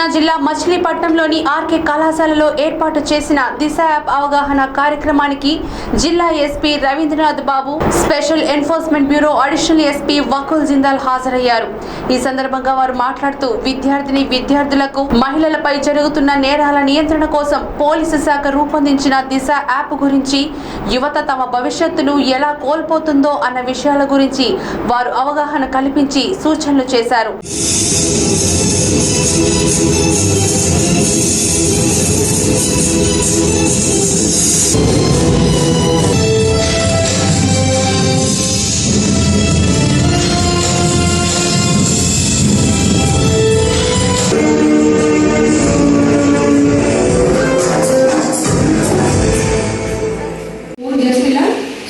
కృష్ణా జిల్లా మచిలీపట్నంలోని ఆర్కే కళాశాలలో ఏర్పాటు చేసిన దిశ యాప్ అవగాహన కార్యక్రమానికి జిల్లా SP Ravindranath Babu, special enforcement bureau additional SP Vakul Jindal హాజరయ్యారు. ఈ సందర్భంగా వారు మాట్లాడుతూ విద్యార్థులకు మహిళలపై జరుగుతున్న నేరాల నియంత్రణ కోసం పోలీసు శాఖ రూపొందించిన దిశ యాప్ గురించి, యువత తమ భవిష్యత్తును ఎలా కోల్పోతుందో అన్న విషయాల గురించి వారు అవగాహన కల్పించి సూచనలు చేశారు.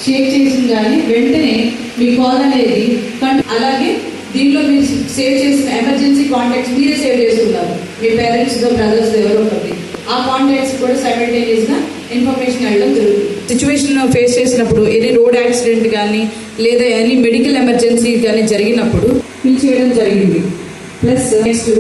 షేక్ చేసింది కానీ వెంటనే మీ కాల్ అనేది అలాగే దీంట్లో మీరు సేవ్ చేసిన ఎమర్జెన్సీ కాంటాక్ట్స్ మీరే సేవ్ చేసుకున్నారు. మీ పేరెంట్స్తో బ్రదర్స్ ఎవరో ఒకటి ఆ కాంటాక్ట్స్ కూడా సైమల్టేనియస్గా ఇన్ఫర్మేషన్ ఇవ్వడం జరుగుతుంది. సిచ్యువేషన్ ఫేస్ చేసినప్పుడు ఎనీ రోడ్ యాక్సిడెంట్ కానీ లేదా ఎనీ మెడికల్ ఎమర్జెన్సీ కానీ జరిగినప్పుడు ఫిల్ చేయడం జరిగింది. ప్లస్ నెక్స్ట్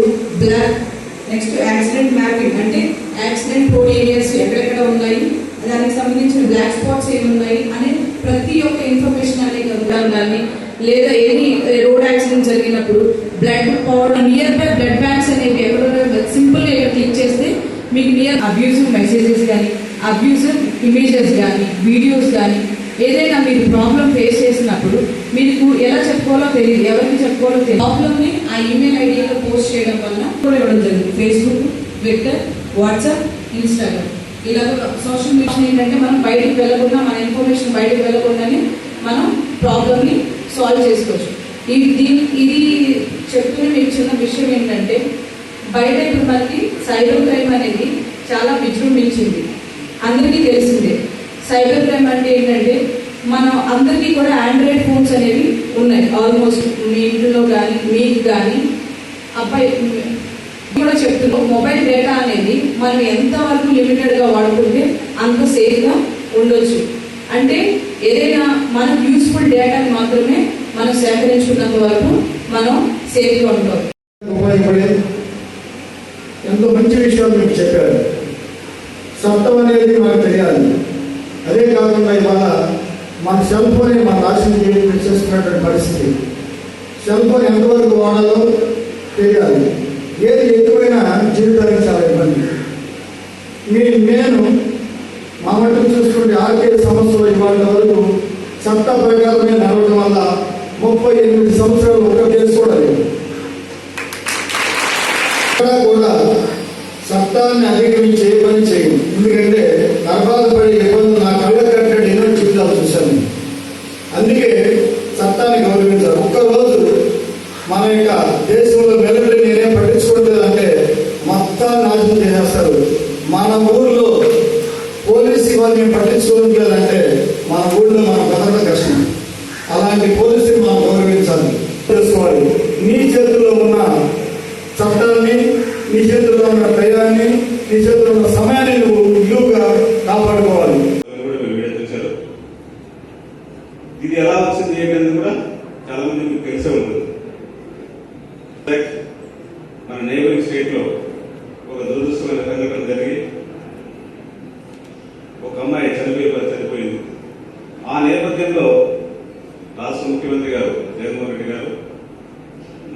యాక్సిడెంట్ మ్యాపింగ్, అంటే యాక్సిడెంట్ రోడ్ ఏరియాస్ ఎక్కడెక్కడ ఉన్నాయి, దానికి సంబంధించిన బ్లాక్ స్పాట్స్ ఏమున్నాయి అనే ప్రతి ఒక్క ఇన్ఫర్మేషన్ అనేది ఉండాలి. లేదా ఏది రోడ్ యాక్సిడెంట్ జరిగినప్పుడు blood power near by blood banks అనేవి ఎవరైనా సింపుల్గా క్లిక్ చేస్తే మీకు నియర్ అబ్యూజివ్ మెసేజెస్ కానీ అబ్యూజివ్ ఇమేజెస్ కానీ వీడియోస్ కానీ ఏదైనా మీరు ప్రాబ్లం ఫేస్ చేసినప్పుడు మీకు ఎలా చెప్పుకోవాలో తెలియదు, ఎవరికి చెప్పుకోవాలో తెలియదు. ప్రాబ్లమ్ని ఆ ఈమెయిల్ ఐడియాలో పోస్ట్ చేయడం వల్ల కూడా ఇవ్వడం జరిగింది. ఫేస్బుక్, ట్విట్టర్, వాట్సాప్, ఇన్స్టాగ్రామ్ ఇలా సోషల్ మీడియా ఏంటంటే మనం బయటకు వెళ్ళకుండా, మన ఇన్ఫర్మేషన్ బయటకు వెళ్ళకుండానే మనం ప్రాబ్లమ్ని సాల్వ్ చేసుకోవచ్చు. ఇది చెప్తూనే మీకు చిన్న విషయం ఏంటంటే, బయట ఇప్పుడు మనకి సైబర్ క్రైమ్ అనేది చాలా విజృంభించింది, అందరికీ తెలిసిందే. సైబర్ క్రైమ్ అంటే ఏంటంటే మనం అందరికీ కూడా ఆండ్రాయిడ్ ఫోన్స్ అనేవి ఉన్నాయి. ఆల్మోస్ట్ మీ ఇంట్లో కానీ మీకు కానీ అబ్బాయి కూడా చెప్తున్నాం, మొబైల్ డేటా అనేది మనం ఎంతవరకు లిమిటెడ్గా వాడుకుంటే అంత సేఫ్గా ఉండొచ్చు. అంటే ఏదైనా మనకు యూస్ఫుల్ డేటాని మాత్రమే మనం సేకరించుకున్నంత వరకు మనం సేఫ్గా ఉంటాం. ఎంతో మంచి విషయాలు మీకు చెప్పారు. చట్టం అనేది మనకు తెలియాలి. అదే కాకుండా ఇవాళ మన సెల్ ఫోన్ మన నాశనం చేస్తున్నటువంటి పరిస్థితి. సెల్ ఫోన్ ఎంతవరకు వాడాలో తెలియాలి. ఏది ఎక్కువైనా జీవితానికి చాలా ఇబ్బంది. నేను మా మట్టుకు చూసుకుంటే ఆర్కే సంస్థలు ఇవాళ వరకు చట్ట ప్రకారమే నడవడం వల్ల 38 సంవత్సరాలు ఒక కేసు కూడా లేదు. కూడా చట్టాన్ని అధిగమించి ఏ పని చేయను. ఎందుకంటే నరకాలు పడే ఇబ్బందులు నా కళ్ళ కట్టడి ఎన్నో జీవితాలు చూశాను. అందుకే చట్టాన్ని గౌరవించాలి. ఒక్కరోజు మన యొక్క దేశంలో మెరుగులు నేనేం పట్టించుకోవట్లేదంటే మొత్తం నాశనం చేసేస్తారు. మన ఊర్లో పోలీసు వాళ్ళని పట్టించుకోవట్లేదంటే మన ఊళ్ళో మనం బతకడం కష్టం. అలాంటి పోలీసుని మనం గౌరవించాలి, తెలుసుకోవాలి. నీ చేతుల్లో ఉన్న చట్టాన్ని, నీ చేతుల్లో ఉన్న టయాన్ని, నీ చేతుల్లో ఉన్న సమయాన్ని నువ్వు విలువగా కాపాడుకోవాలి. ఇది ఎలా వచ్చింది ఏంటనేది కూడా చాలా మంది మీకు తెలిసే ఉంటుంది. మన నైబరింగ్ స్టేట్ లో ఒక దురదృష్టమైన సంఘటన జరిగి ఒక అమ్మాయి చనిపోయింది. ఆ నేపథ్యంలో రాష్ట్ర ముఖ్యమంత్రి గారు జగన్మోహన్ రెడ్డి గారు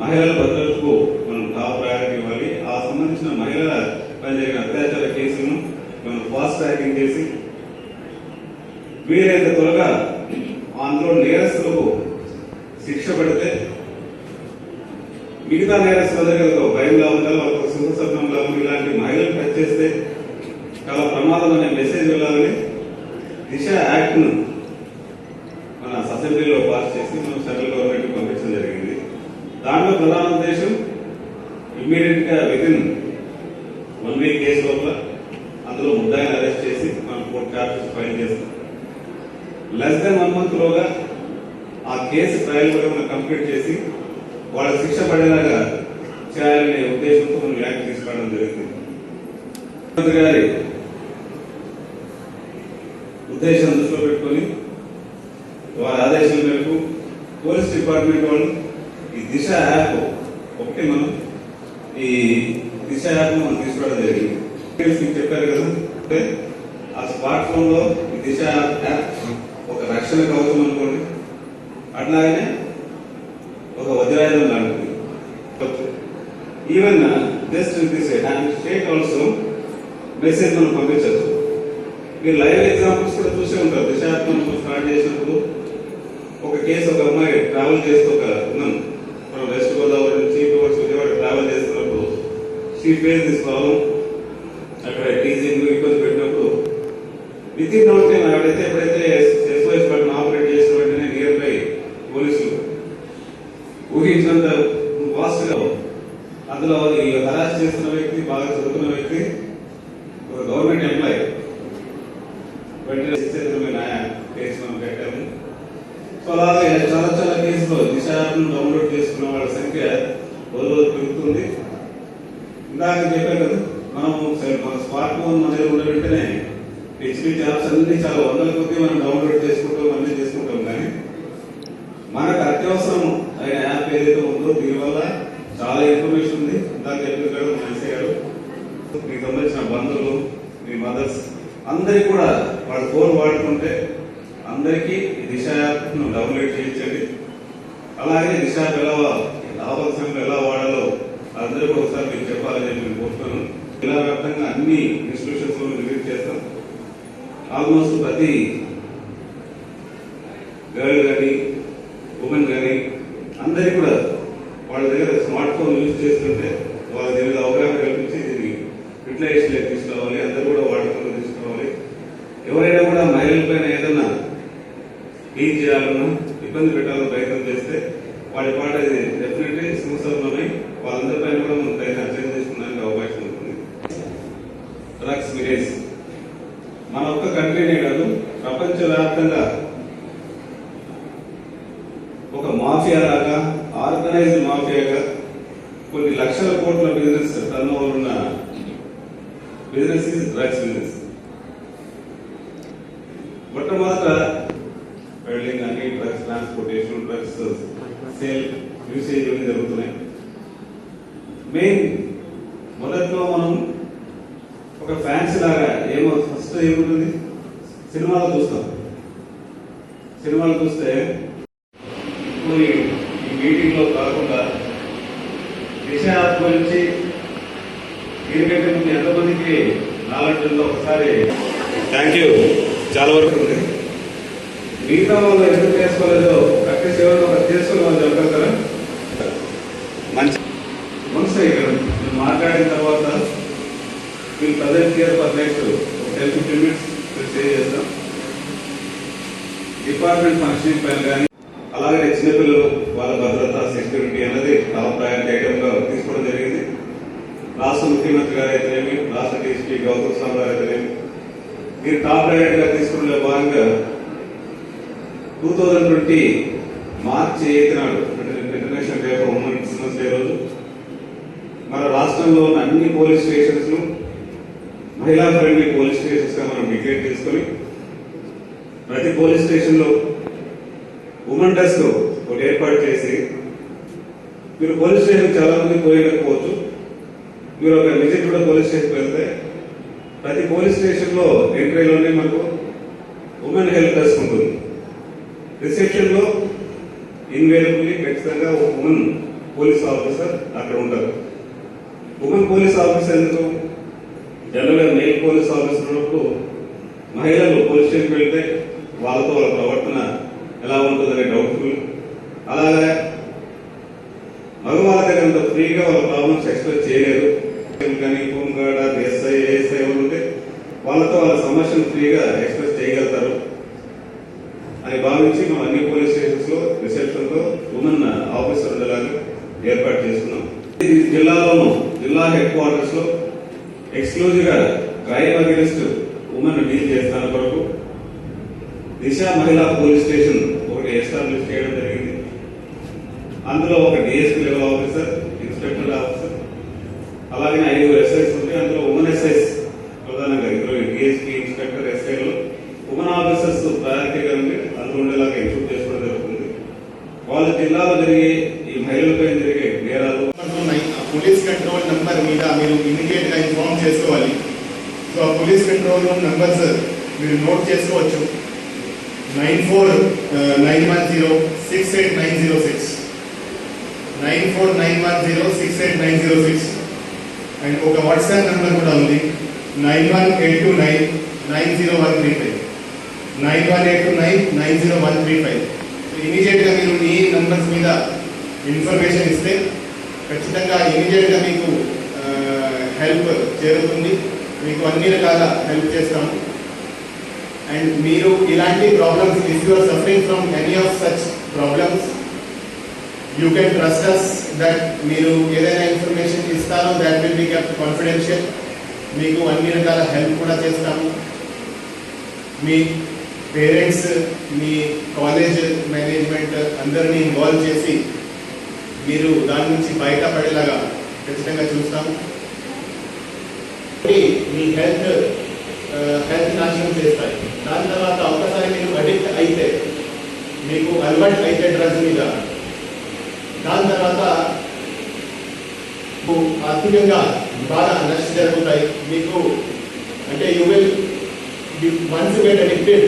మహిళల భద్రతకు మనం టాప్ ప్రయారిటీ ఇవ్వాలి, ఆ సంబంధించిన మహిళల పై జరిగిన అత్యాచార కేసులను మనం ఫాస్ట్ ట్రాకింగ్ చేసి వీలైనంత త్వరగా అందులో నేరస్తులకు శిక్ష పడితే మిగతా నేరస్తులందరికీ భయంగా ఉండాలి, వాళ్ళకు సింహసత్వంగా ఉంది. ఇలాంటి మహిళలు టచ్ చేస్తే చాలా ప్రమాదం అనే మెసేజ్ వెళ్ళాలని దిశ యాక్ట్ ను మన అసెంబ్లీలో పాస్ చేసి మనం సెంట్రల్ గవర్నమెంట్ పంపించడం జరిగింది. దాంట్లో ప్రధాన ఉద్దేశం ఇమ్మీడియట్ గా వితిన్ 1 వీక్ కేసు లోపల అందులో ముద్దాయిని అరెస్ట్ చేసి మనం కోర్టు చార్జెస్ ఫైల్ చేస్తాం. లెస్ దెన్ 1 మంత్ లోగా ఆ కేసు ట్రయల్ కూడా మనం కంప్లీట్ చేసి వాళ్ళకి శిక్ష పడేలాగా చేయాలనే ఉద్దేశంతో మనం యాక్ట్ తీసుకోవడం జరిగింది. ముఖ్యమంత్రి గారి ఉద్దేశం దృష్టిలో పెట్టుకొని వారి ఆదేశాల మేరకు పోలీస్ డిపార్ట్మెంట్ వాళ్ళు ఈ దిశ యాప్ ఒకటి మనం ఈ దిశ యాప్ మనం తీసుకోవడం జరిగింది. మీకు చెప్పారు కదా, అంటే ఆ స్మార్ట్ ఫోన్ లో ఈ దిశ యాప్ ఒక రక్షణ కవచం అనుకోండి, అట్లాగే ఒక వజ్రాయుధం లాంటిది. Even just this state also message మనం పంపించవచ్చు. మీరు లైవ్ ఎగ్జాంపుల్స్ కూడా చూసే ఉంటారు. దిశ యాప్ మనం స్టార్ట్ చేసినప్పుడు ఒక కేసు, ఒక అమ్మాయి ట్రావెల్ చేస్తూ ఉన్నాను మనం వెస్ట్ గోదావరి నుంచి టువర్డ్స్ విజయవాడ ట్రావెల్ చేస్తున్నప్పుడు షీ ఫేస్ దిస్ ప్రాబ్లం. అక్కడ టీజింగ్ ఇబ్బంది పెట్టినప్పుడు విత్ ఇన్ నో టైం ఆవిడైతే ఎప్పుడైతే ఎస్ఓఎస్ బటన్ ఆపరేట్ చేసిన వెంటనే నియర్ బై పోలీసులు ఊహించినంత వాస్ట్ గా అందులో ఈ హరాస్ చేస్తున్న వ్యక్తి, బాగా చదువుతున్న వ్యక్తి ఒక గవర్నమెంట్ ఎంప్లాయీ. వెంటనే కేసు మనం పెట్టాము. సో అలాగే చాలా చాలా కేసులో దిశ యాప్ను డౌన్లోడ్ చేసుకున్న వాళ్ళ సంఖ్య రోజు పెరుగుతుంది. ఇందాక చెప్పాను కదా, మనం మన స్మార్ట్ ఫోన్ మన దగ్గర ఉన్న వెంటనే హెచ్పి యాప్స్ అన్ని చాలా వందల కొద్ది మనం డౌన్లోడ్ చేసుకుంటాం, అన్ని చేసుకుంటాం. కానీ మనకు అత్యవసరం అయిన యాప్ ఏదైతే ఉందో దీనివల్ల చాలా ఇన్ఫర్మేషన్ ఉంది. ఇందాక చెప్పారు మన ఎస్ఐ గారు, మీకు సంబంధించిన బంధువులు, మీ మదర్స్ అందరికి కూడా వాళ్ళ ఫోన్ వాడుకుంటే అందరికీ దిశ యాప్ ను డౌన్లోడ్ చేయించండి. అలాగే దిశ యాప్ ఎలా ఆపద సమయంలో ఎలా వాడాలో అందరూ కూడా ఒకసారి మీకు చెప్పాలని చెప్పి నేను కోరుతున్నాను. జిల్లా వ్యాప్తంగా అన్ని ఇన్స్టిట్యూషన్స్ లో విజిట్ చేస్తాం. ఆల్మోస్ట్ ప్రతి గర్ల్ కానీ ఉమెన్ కానీ అందరికీ కూడా వాళ్ళ దగ్గర స్మార్ట్ ఫోన్ యూజ్ చేస్తుంటే వాళ్ళ దగ్గర అవగాహన కల్పించి దీన్ని యూటిలైజేషన్ తీసుకురావాలి. అందరూ కూడా వాడుకలో తీసుకురావాలి. ఎవరైనా కూడా మహిళల పైన ఏదన్నా ఏం చేయాలన్నా ఇబ్బంది పెట్టాలని ప్రయత్నం చేస్తే వాడి పాట డెఫినెట్లీ సంవత్సరంలోనే వాళ్ళందరిపైన కూడా మనం ప్రయత్నం చేసుకోవడానికి అవకాశం ఉంటుంది. డ్రగ్స్ మిరేజ్ మన ఒక్క కంట్రీనే కాదు, ప్రపంచవ్యాప్తంగా ఒక మాఫియా లాగా, ఆర్గనైజ్డ్ మాఫియాగా కొన్ని లక్షల కోట్ల బిజినెస్ టర్న్ ఓవర్ ఉన్న బిజినెస్ డ్రగ్స్ బిజినెస్. మొట్టమొదట వెల్డింగ్ అని, drugs transportation, drugs sale, usage అన్ని జరుగుతున్నాయి. మెయిన్ మొదట్లో మనం ఒక ఫ్యాన్సీ లాగా ఫస్ట్ ఏముంటుంది, సినిమాలు చూస్తాం. సినిమాలు చూస్తే ఇప్పుడు ఈ మీటింగ్ లో కాకుండా దిశ యాప్ గురించి దీనికంటే ముందు ఎంతమందికి నాలెడ్జ్ ఉందో ఒకసారి. Thank you. చాలా వరకు ఉంది. మిగతా వాళ్ళు ఎందుకు చేసుకోలేదో ప్రాక్టీస్ ఎవరు ఒకటి చేసుకుని వాళ్ళు చెప్పారు కదా. మంచి మనసు ఇక్కడ మాట్లాడిన తర్వాత మీరు present year for next 10-15 minutes stay చేస్తాం. డిపార్ట్మెంట్ ఫంక్షనింగ్ పైన కానీ అలాగే చిన్నపిల్లలు వాళ్ళ భద్రత, సెక్యూరిటీ అనేది టాప్ ప్రయారిటీ ఐటమ్ గా తీసుకోవడం జరిగింది. రాష్ట్ర ముఖ్యమంత్రి గారు అయితేనేమి, రాష్ట్ర డీసీపీ గౌతమ్ సామ్ గారు అయితేనేమి మీరు టాప్ ప్రయారిటీగా తీసుకునే భాగంగా 2020 మార్చి 8 నాడు international day for women's day రోజు మన రాష్ట్రంలో ఉన్న అన్ని పోలీస్ స్టేషన్స్ ను మహిళా ఫ్రెండ్లీ పోలీస్ స్టేషన్స్ గా మనం డిక్లేర్ చేసుకుని ప్రతి పోలీస్ స్టేషన్ లో ఉమెన్ డెస్క్ ఒకటి ఏర్పాటు చేసి, మీరు పోలీస్ స్టేషన్ చాలా మంది పోయకపోవచ్చు, మీరు ఒక విజిట్ కూడా పోలీస్ స్టేషన్ వెళ్తే ప్రతి పోలీస్ స్టేషన్ లో ఎంట్రీలోనే మనకు ఉమెన్ హెల్ప్ డెస్క్ ఉంటుంది. రిసెప్షన్ లో ఇన్వేరియబుల్లీ ఖచ్చితంగా ఒక ఉమెన్ పోలీస్ ఆఫీసర్ అక్కడ ఉంటారు. ఉమెన్ పోలీస్ ఆఫీసర్ ఎందుకు, జనరల్ గా మేల్ పోలీస్ ఆఫీసర్ ఉన్నప్పుడు మహిళలు పోలీస్ స్టేషన్ వెళ్తే వాళ్ళతో వాళ్ళ ప్రవర్తన ఎలా ఉంటుందనే డౌట్ఫుల్. అలాగే మగవాళ్ళ దగ్గర అంత ఫ్రీగా వాళ్ళ ప్రాబ్లమ్స్ ఎక్స్ప్రెస్ చేయలేరు. కానీ హోంగార్డ్, ఎస్ఐ, ఏఎస్ఐ ఎవరు ఉంటే వాళ్ళతో వాళ్ళ సమస్యను ఫ్రీగా ఎక్స్ప్రెస్ చేయగలుగుతారు అని భావించి మనం అన్ని పోలీస్ స్టేషన్స్ లో రిసెప్షన్ లో ఉమెన్ ఆఫీసర్ ఉండేలాగా ఏర్పాటు చేసుకున్నాం. జిల్లాలోనూ జిల్లా హెడ్ క్వార్టర్స్ లో ఎక్స్క్లూజివ్ గా క్రైమ్ అగేన్స్ట్ ఉమెన్ డీల్ చేస్తున్న కొరకు దిశ మహిళా పోలీస్ స్టేషన్ ఒకటి ఎస్టాబ్లిష్ చేయడం జరిగింది. అందులో ఒక DSP level officer, inspector officer, అలాగే 5 ఎస్ఐస్ ఉంటాయి. అందులో ఉమెన్ ఎస్ఐస్ ప్రధానంగా డిఎస్పీ, ఇన్స్పెక్టర్, ఎస్ఐలు ఉమెన్ ఆఫీసర్స్ ప్రయారిటీగా ఉండి అందులో ఉండేలాగా ఎన్షూర్ చేసుకోవడం జరుగుతుంది. వాళ్ళ జిల్లాలో జరిగే ఈ మహిళలపై జరిగే నేరాలు పోలీస్ కంట్రోల్ నంబర్ మీద మీరు చేసుకోవాలి. సో ఆ పోలీస్ కంట్రోల్ రూమ్ నంబర్స్ మీరు నోట్ చేసుకోవచ్చు. 9491068906 9491068906 అండ్ ఒక వాట్సాప్ నెంబర్ కూడా ఉంది 9182990135 9182990135. ఇమీడియట్గా మీరు ఈ నంబర్స్ మీద ఇన్ఫర్మేషన్ ఇస్తే ఖచ్చితంగా ఇమీడియట్గా మీకు హెల్ప్ చేరుతుంది. మీకు అన్ని రకాల హెల్ప్ చేస్తాము. అండ్ మీరు ఇలాంటి problems, if you are suffering from any of such problems, you can trust us that మీరు ఏదైనా ఇన్ఫర్మేషన్ ఇస్తారో that will be kept confidential. మీకు అన్ని రకాల హెల్ప్ కూడా చేస్తాము. మీ పేరెంట్స్, మీ కాలేజ్ మేనేజ్మెంట్ అందరినీ ఇన్వాల్వ్ చేసి మీరు దాని నుంచి బయటపడేలాగా ఖచ్చితంగా చూస్తాము. మీ హెల్త్ నాశనం చేస్తాయి. దాని తర్వాత ఒక్కసారి మీరు అడిక్ట్ అయితే, మీకు అలవాటు అయితే డ్రగ్స్ మీద, దాని తర్వాత ఆర్థికంగా బాగా నష్టం జరుగుతాయి మీకు. అంటే you will once you get addicted